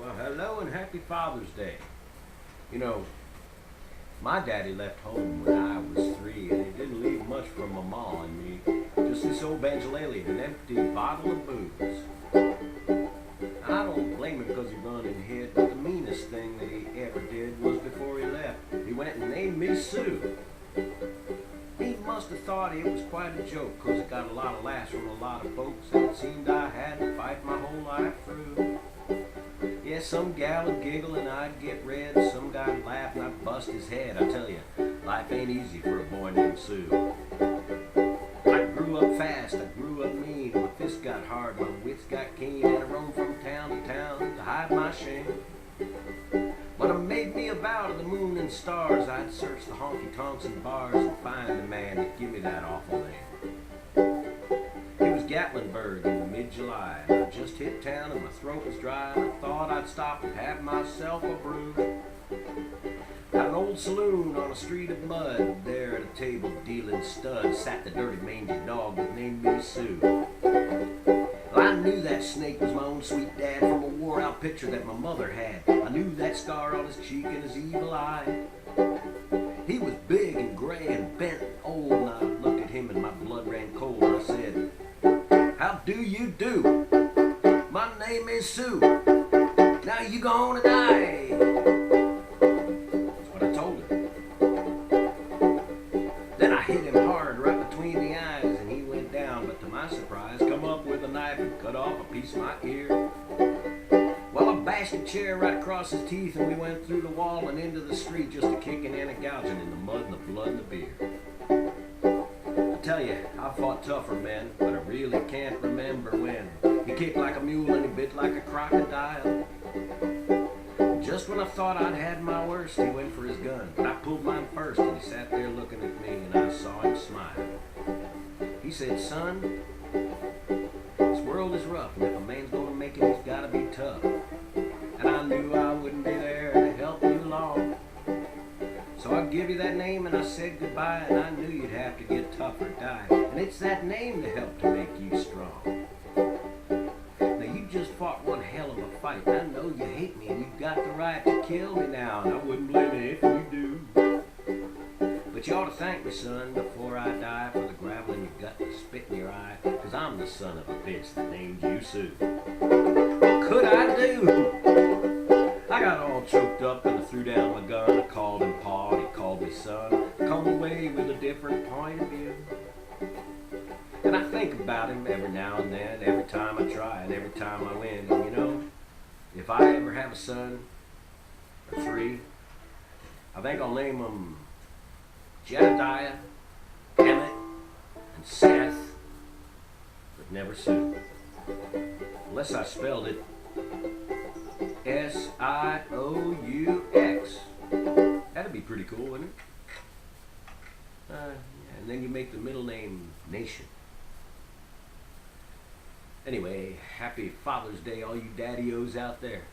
Well, hello and happy Father's Day. You know, my daddy left home when I was 3, and he didn't leave much for my ma and me. Just this old banjolele, an empty bottle of booze. I don't blame him because he run and hid, but the meanest thing that he ever did was before he left, he went and named me Sue. He must have thought it was quite a joke, because it got a lot of laughs from a lot of folks, and it seemed I had to fight my whole life through. Yeah, some gal would giggle and I'd get red, some guy'd laugh and I'd bust his head. I tell you, life ain't easy for a boy named Sue. I grew up fast, I grew up mean, my fists got hard, my wits got keen, and I roamed from town to town to hide my shame. When I made me a vow to the moon and stars, I'd search the honky-tonks and bars and find the man that give me that awful name. It was Gatlinburg in mid-July, and I just hit town and my throat was dry, and I thought I'd stop and have myself a brew. At an old saloon on a street of mud, there at a table dealing studs, sat the dirty mangy dog that named me Sue. Well, I knew that snake was my own sweet dad from a wore-out picture that my mother had. I knew that scar on his cheek and his evil eye. He was big and gray and bent and old, and I looked at him and my blood ran cold, and I said, "How do you do? My name is Sue. Now you gonna die." That's what I told him. Then I hit him hard right between the eyes, and he went down, but to my surprise, come up with a knife and cut off a piece of my ear. Well, I bashed a chair right across his teeth, and we went through the wall and into the street, just a kicking and a gouging in the mud and the blood and the beer. I tell you, I fought tougher men, but I really can't remember when. He kicked like a mule and he bit like a crocodile. Just when I thought I'd had my worst, he went for his gun, but I pulled mine first, and he sat there looking at me, and I saw him smile. He said, "Son, this world is rough, and if a man's gonna make it, he's gotta be tough." And I knew I wouldn't be there to help you along. So I give you that name and I said goodbye, and I knew you'd have to get tough or die. And it's that name to help to make you strong. Now you just fought one hell of a fight, and I know you hate me and you've got the right to kill me now, and I wouldn't blame you if you do. But you ought to thank me, son, before I die, for the gravel in your gut and the spit in your eye, 'cause I'm the son of a bitch that named you Sue. What could I do? I got all choked up and I threw down my gun. I called him Pa and he called me son. I come away with a different point of view. And I think about him every now and then, every time I try and every time I win. And you know, if I ever have a son, or 3, I think I'll name them Jedediah, Emmett, and Seth, but never Sue. Unless I spelled it Sioux. That'd be pretty cool, wouldn't it? Yeah, and then you make the middle name Nation. Anyway, happy Father's Day, all you daddy-os out there.